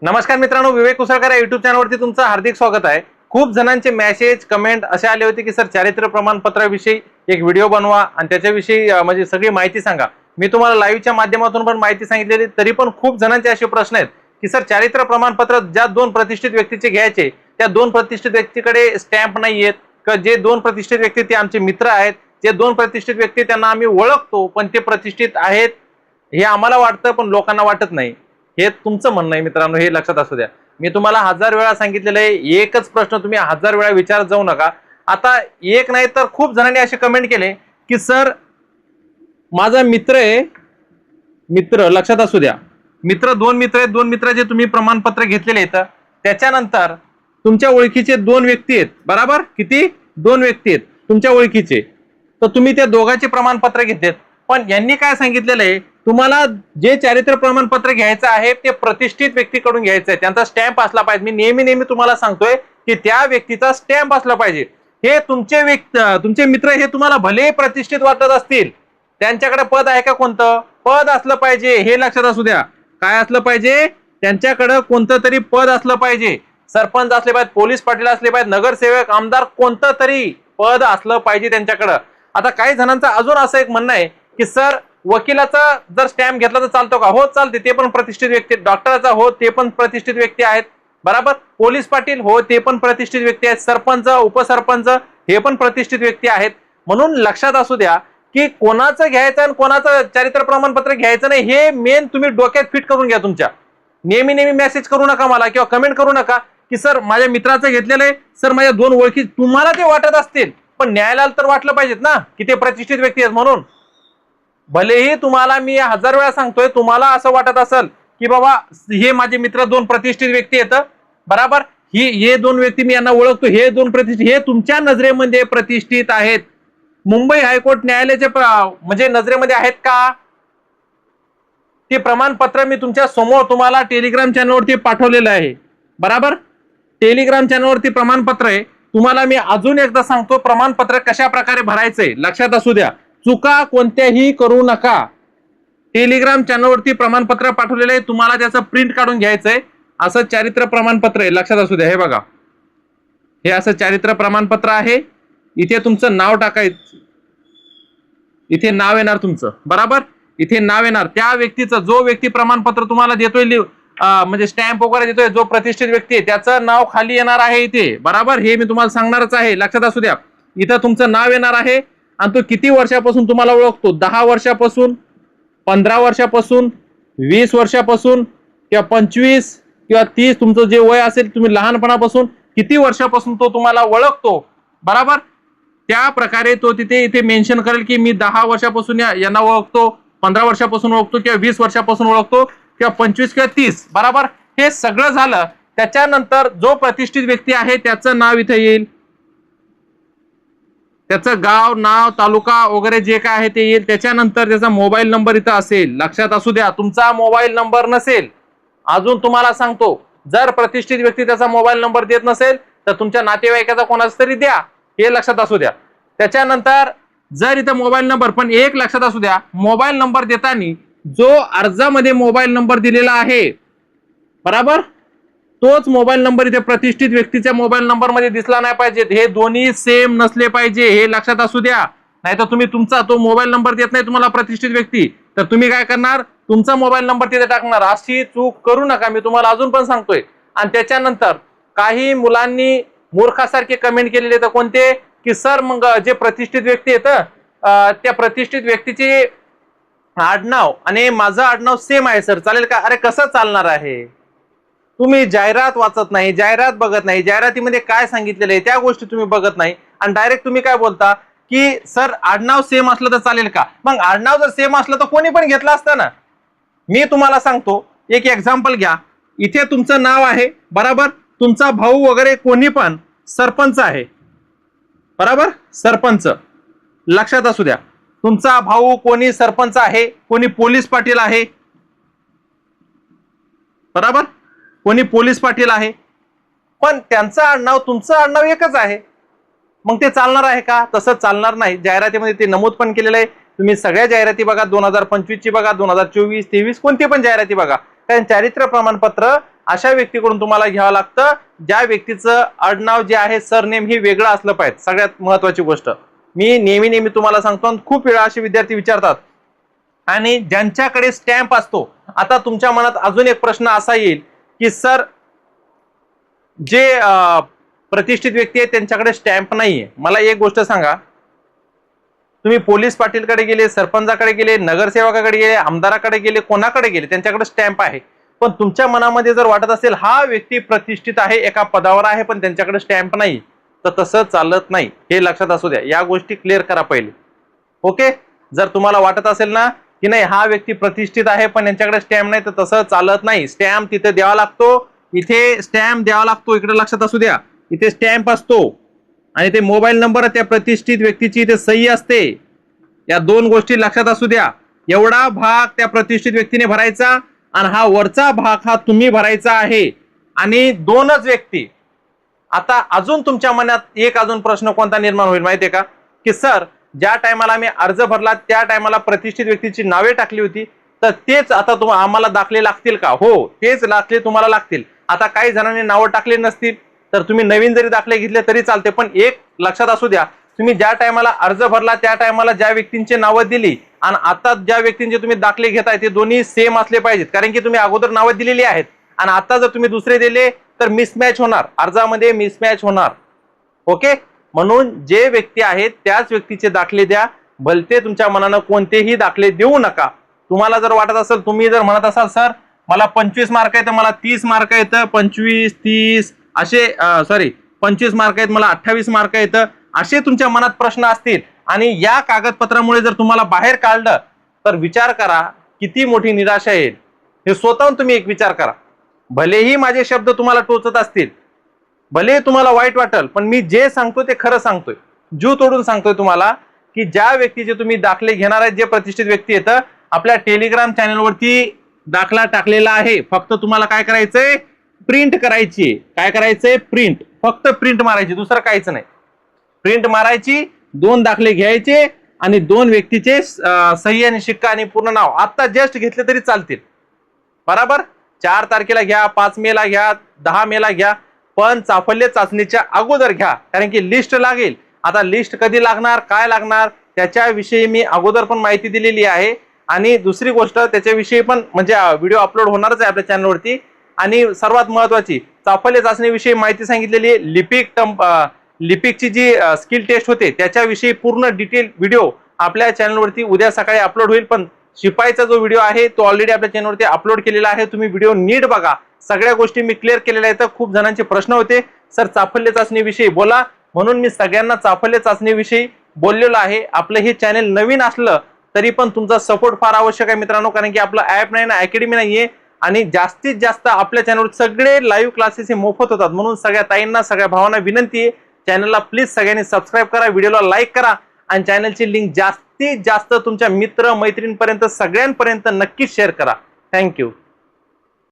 नमस्कार मित्रांनो, विवेक कुसळकर या युट्यूब चॅनलवरती तुमचं हार्दिक स्वागत आहे। खूप जणांचे मेसेज कमेंट असे आले होते की सर चारित्र्य प्रमाणपत्राविषयी एक व्हिडिओ बनवा आणि त्याच्याविषयी म्हणजे सगळी माहिती सांगा। मी तुम्हाला लाईव्हच्या माध्यमातून पण माहिती सांगितलेली, तरी पण खूप जणांचे असे प्रश्न आहेत की सर चारित्र्य प्रमाणपत्र ज्या दोन प्रतिष्ठित व्यक्तीचे घ्यायचे त्या दोन प्रतिष्ठित व्यक्तीकडे स्टॅम्प नाहीयेत का? जे दोन प्रतिष्ठित व्यक्ती ते आमचे मित्र आहेत, जे दोन प्रतिष्ठित व्यक्ती त्यांना आम्ही ओळखतो पण ते प्रतिष्ठित आहेत हे आम्हाला वाटतं पण लोकांना वाटत नाही। हे तुमचं म्हणणं आहे मित्रांनो, हे लक्षात असू द्या। मी तुम्हाला 1000 वेळा सांगितलेलं आहे, एकच प्रश्न तुम्ही 1000 वेळा विचारत जाऊ नका। आता एक नाही तर खूप जणांनी असे कमेंट केले की सर माझा मित्र आहे, मित्र लक्षात असू द्या, मित्र दोन मित्र आहेत, दोन मित्राचे तुम्ही प्रमाणपत्र घेतलेले आहेत, त्याच्यानंतर तुमच्या ओळखीचे दोन व्यक्ती आहेत, बरोबर? किती? दोन व्यक्ती आहेत तुमच्या ओळखीचे, तर तुम्ही त्या दोघांचे प्रमाणपत्र घेतलेत। पण यांनी काय सांगितलेलं आहे, तुम्हाला जे चारित्र्य प्रमाणपत्र घ्यायचं आहे ते प्रतिष्ठित व्यक्तीकडून घ्यायचं आहे, त्यांचा स्टॅम्प असला पाहिजे। मी नेहमी तुम्हाला सांगतोय की त्या व्यक्तीचा स्टॅम्प असला पाहिजे। हे तुमचे मित्र हे तुम्हाला भले प्रतिष्ठित वाटत असतील, त्यांच्याकडे पद आहे का? कोणतं पद असलं पाहिजे, हे लक्षात असू द्या। काय असलं पाहिजे? त्यांच्याकडे कोणतं तरी पद असलं पाहिजे। सरपंच असले पाहिजे, पोलीस पाटील असले पाहिजे, नगरसेवक, आमदार, कोणतं तरी पद असलं पाहिजे त्यांच्याकडे। आता काही जणांचं अजून असं एक म्हणणं आहे की सर वकिलाचा जर स्टॅम्प घेतला तर चालतो का? हो चालते, ते पण प्रतिष्ठित व्यक्ती। डॉक्टरचा हो, ते पण प्रतिष्ठित व्यक्ती आहेत, बरोबर? पोलीस पाटील हो, ते पण प्रतिष्ठित व्यक्ती आहेत, सरपंच उपसरपंच हे पण प्रतिष्ठित व्यक्ती आहेत। म्हणून लक्षात असू द्या की कोणाचं घ्यायचं आणि कोणाचं चारित्र्य प्रमाणपत्र घ्यायचं नाही हे मेन तुम्ही डोक्यात फिट करून घ्या तुमच्या। नेहमी मेसेज करू नका मला किंवा कमेंट करू नका की सर माझ्या मित्राचं घेतलेलं आहे, सर माझ्या दोन ओळखी, तुम्हाला ते वाटत असतील पण न्यायालयाला तर वाटलं पाहिजेत ना की ते प्रतिष्ठित व्यक्ती आहेत म्हणून। भलेही तुम्हाला मी 1000 वेळा सांगतोय, तुम्हाला असं वाटत असेल की बाबा हे माझे मित्र दोन प्रतिष्ठित व्यक्ती आहेत, बरोबर, हे दोन व्यक्ती मी यांना ओळखतो, हे दोन प्रतिष्ठित, हे तुमच्या नजरेमध्ये प्रतिष्ठित आहेत, मुंबई हायकोर्ट न्यायालयाच्या म्हणजे नजरेमध्ये आहेत का? ते प्रमाणपत्र मी तुमच्या समोर तुम्हाला टेलिग्राम चॅनलवरती पाठवलेलं आहे, बरोबर? टेलिग्राम चॅनलवरती प्रमाणपत्र आहे। तुम्हाला मी अजून एकदा सांगतो प्रमाणपत्र कशा प्रकारे भरायचंय, लक्षात असू द्या, चुका कोणत्याही करू नका। टेलिग्राम चॅनलवरती प्रमाणपत्र पाठवलेलं आहे, तुम्हाला त्याचं प्रिंट काढून घ्यायचंय। असं चारित्र्य प्रमाणपत्र आहे, लक्षात असू द्या। हे बघा, हे असं चारित्र्य प्रमाणपत्र आहे। इथे तुमचं नाव टाकायचं, इथे नाव येणार तुमचं, बरोबर? इथे नाव येणार त्या व्यक्तीचं, जो व्यक्ती प्रमाणपत्र तुम्हाला देतोय म्हणजे स्टॅम्प वगैरे देतोय, जो प्रतिष्ठित व्यक्ती आहे त्याचं नाव खाली येणार आहे इथे, बरोबर? हे मी तुम्हाला सांगणारच आहे, लक्षात असू द्या। इथं तुमचं नाव येणार आहे आणि तो किती वर्षापासून तुम्हाला ओळखतो, 10 वर्षापासून, 15 वर्षापासून, 20 वर्षापासून किंवा 25 किंवा 30, तुमचं जे वय असेल, तुम्ही लहानपणापासून किती वर्षापासून तो तुम्हाला ओळखतो, बरोबर? त्या प्रकारे तो इथे मेन्शन करेल की मी 10 वर्षापासून यांना ओळखतो, 15 वर्षापासून ओळखतो किंवा 20 वर्षापासून ओळखतो किंवा 25 किंवा 30, बरोबर? हे सगळं झालं त्याच्यानंतर जो प्रतिष्ठित व्यक्ती आहे त्याचं नाव इथे येईल, त्याचं गाव, नाव, तालुका वगैरे जे काय आहे ते येईल। त्याच्यानंतर त्याचा मोबाईल नंबर इथं असेल, लक्षात असू द्या। तुमचा मोबाईल नंबर नसेल, अजून तुम्हाला सांगतो, जर प्रतिष्ठित व्यक्ती त्याचा मोबाईल नंबर देत नसेल तर तुमच्या नातेवाईकाचा कोणाचा तरी द्या, हे लक्षात असू द्या। त्याच्यानंतर जर इथं मोबाईल नंबर, पण एक लक्षात असू द्या, मोबाईल नंबर देताना जो अर्जामध्ये मोबाईल नंबर दिलेला आहे, बरोबर, तोच मोबाईल नंबर इथे प्रतिष्ठित व्यक्तीच्या मोबाईल नंबर मध्ये दिसला नाही पाहिजे। हे दोन्ही सेम नसले पाहिजे, हे लक्षात असू द्या। नाहीतर तुम्ही तुमचा तो मोबाईल नंबर देत नाही तुम्हाला प्रतिष्ठित व्यक्ती, तर तुम्ही काय करणार, तुमचा मोबाईल नंबर तिथे टाकणार। अशी चूक करू नका, मी तुम्हाला अजून पण सांगतोय। आणि त्याच्यानंतर काही मुलांनी मूर्खासारखे कमेंट केलेले, तर कोणते की सर मग जे प्रतिष्ठित व्यक्ती आहेत त्या प्रतिष्ठित व्यक्तीचे आडनाव आणि माझं आडनाव सेम आहे सर, चालेल का? अरे कसं चालणार आहे? तुम्ही जाहिरात वाचत नाही, जाहिरात बघत नाही, जाहिरातीमध्ये काय सांगितलेलं आहे त्या गोष्टी तुम्ही बघत नाही आणि डायरेक्ट तुम्ही काय बोलता की सर आडनाव सेम असलं तर चालेल का? मग आडनाव जर सेम असलं तर कोणी पण घेतलं असतं ना। मी तुम्हाला सांगतो, एक एक्झाम्पल घ्या, इथे तुमचं नाव आहे, बरोबर, तुमचा भाऊ वगैरे कोणी पण सरपंच आहे, बरोबर, सरपंच, लक्षात असू द्या। तुमचा भाऊ कोणी सरपंच आहे, कोणी पोलीस पाटील आहे, बरोबर, कोणी पोलीस पाटील आहे, पण त्यांचं आडनाव तुमचं आडनाव एकच आहे, मग ते चालणार आहे का? तसं चालणार नाही। जाहिरातीमध्ये ते नमूद पण केलेलं आहे, तुम्ही सगळ्या जाहिराती बघा, 2025 ची बघा, 2024, 23 कोणती पण जाहिराती बघा, कारण चारित्र्य प्रमाणपत्र अशा व्यक्तीकडून तुम्हाला घ्यावं लागतं ज्या व्यक्तीचं आडनाव जे आहे सरनेम ही वेगळं असलं पाहिजे. सगळ्यात महत्वाची गोष्ट मी नेहमी तुम्हाला सांगतो, खूप वेळा असे विद्यार्थी विचारतात आणि ज्यांच्याकडे स्टॅम्प असतो. आता तुमच्या मनात अजून एक प्रश्न असा येईल की सर जे प्रतिष्ठित व्यक्ती आहे त्यांच्याकडे स्टॅम्प नाहीये. मला एक गोष्ट सांगा, तुम्ही पोलीस पाटीलकडे गेले, सरपंचाकडे गेले, नगरसेवकाकडे गेले, आमदाराकडे गेले, कोणाकडे गेले, त्यांच्याकडे स्टॅम्प आहे. पण तुमच्या मनामध्ये जर वाटत असेल हा व्यक्ती प्रतिष्ठित आहे, एका पदावर आहे, पण त्यांच्याकडे स्टॅम्प नाही, तर तसं चालत नाही. हे लक्षात असू द्या. या गोष्टी क्लिअर करा पहिले. ओके. जर तुम्हाला वाटत असेल ना की नाही हा व्यक्ती प्रतिष्ठित आहे पण यांच्याकडे स्टॅम्प नाही, तर तसं चालत नाही. स्टॅम्प तिथे द्यावा लागतो, इथे स्टॅम्प द्यावा लागतो. इकडे लक्षात असू द्या, इथे स्टॅम्प असतो आणि ते मोबाईल नंबर त्या प्रतिष्ठित व्यक्तीची इथे सही असते. या दोन गोष्टी लक्षात असू द्या. एवढा भाग त्या प्रतिष्ठित व्यक्तीने भरायचा आणि हा वरचा भाग हा तुम्ही भरायचा आहे. आणि दोनच व्यक्ती. आता अजून तुमच्या मनात एक अजून प्रश्न कोणता निर्माण होईल माहितीये का, की सर ज्या टायमाला आम्ही अर्ज भरला त्या टायमाला प्रतिष्ठित व्यक्तीची नावे टाकली होती, तर तेच आता आम्हाला दाखले लागतील का? हो, तेच दाखले तुम्हाला लागतील. आता काही जणांनी नावं टाकले नसतील तर तुम्ही नवीन जरी दाखले घेतले तरी चालते. पण एक लक्षात असू द्या, तुम्ही ज्या टायमाला अर्ज भरला त्या टायमाला ज्या व्यक्तींची नावं दिली आणि आता ज्या व्यक्तींचे तुम्ही दाखले घेताय ते दोन्ही सेम असले पाहिजेत. कारण की तुम्ही अगोदर नावं दिलेली आहेत आणि आता जर तुम्ही दुसरे दिले तर मिसमॅच होणार, अर्जामध्ये मिसमॅच होणार. ओके. म्हणून जे व्यक्ती आहेत त्याच व्यक्तीचे दाखले द्या. भलते तुमच्या मनानं कोणतेही दाखले देऊ नका. तुम्हाला जर वाटत असेल, तुम्ही जर म्हणत असाल सर मला 25 मार्क आहेत, मला 30 मार्क आहेत, 25 30 असे 25 मार्क आहेत, मला 28 मार्क आहेत, असे तुमच्या मनात प्रश्न असतील आणि या कागदपत्रामुळे जर तुम्हाला बाहेर काढलं तर विचार करा किती मोठी निराशा येईल. हे स्वतःहून तुम्ही एक विचार करा. भलेही माझे शब्द तुम्हाला टोचत असतील, भले तुम्हाला वाईट वाटेल, पण मी जे सांगतो ते खरं सांगतोय. जीव तोडून सांगतोय तुम्हाला की ज्या व्यक्तीचे तुम्ही दाखले घेणार आहेत, जे प्रतिष्ठित व्यक्ती येतं, आपल्या टेलिग्राम चॅनलवरती दाखला टाकलेला आहे. फक्त तुम्हाला काय करायचंय, प्रिंट करायची. काय करायचंय, प्रिंट. फक्त प्रिंट मारायची, दुसरं काहीच नाही. प्रिंट मारायची, 2 दाखले घ्यायचे आणि 2 व्यक्तीचे सही आणि शिक्का आणि पूर्ण नाव आता जस्ट घेतले तरी चालतील. बरोबर. 4 तारखेला घ्या, 5 मेला घ्या, 10 मेला घ्या, पण चाफल्य चाचणीच्या अगोदर घ्या. कारण की लिस्ट लागेल. आता लिस्ट कधी लागणार, काय लागणार त्याच्याविषयी मी अगोदर पण माहिती दिलेली आहे. आणि दुसरी गोष्ट त्याच्याविषयी पण म्हणजे व्हिडिओ अपलोड होणारच आहे आपल्या चॅनलवरती. आणि सर्वात महत्वाची चाफल्य चाचणीविषयी माहिती सांगितलेली आहे. लिपिकची जी स्किल टेस्ट होते त्याच्याविषयी पूर्ण डिटेल व्हिडिओ आपल्या चॅनलवरती उद्या सकाळी अपलोड होईल. पण शिपाईचा जो व्हिडिओ आहे तो ऑलरेडी आपल्या चॅनलवरती अपलोड केलेला आहे. तुम्ही व्हिडिओ नीट बघा. सगळ्या गोष्टी मी क्लिअर केलेल्या आहेत. खूप जणांचे प्रश्न होते सर चाफल्य चाचणीविषयी बोला, म्हणून मी सगळ्यांना चाफल्य चाचणीविषयी बोललेलो आहे. आपलं हे चॅनल नवीन असलं तरी पण तुमचा सपोर्ट फार आवश्यक आहे मित्रांनो. कारण की आपलं ऍप नाही ना, अकॅडमी नाहीये आणि जास्तीत जास्त आपल्या चॅनलवर सगळे लाईव्ह क्लासेस हे मोफत होतात. म्हणून सगळ्या ताईंना, सगळ्या भावांना विनंती आहे, चॅनलला प्लीज सगळ्यांनी सबस्क्राईब करा, व्हिडिओला लाईक करा आणि चॅनलची लिंक जास्तीत जास्त तुमच्या मित्र मैत्रिणींपर्यंत सगळ्यांपर्यंत नक्कीच शेअर करा. थँक्यू.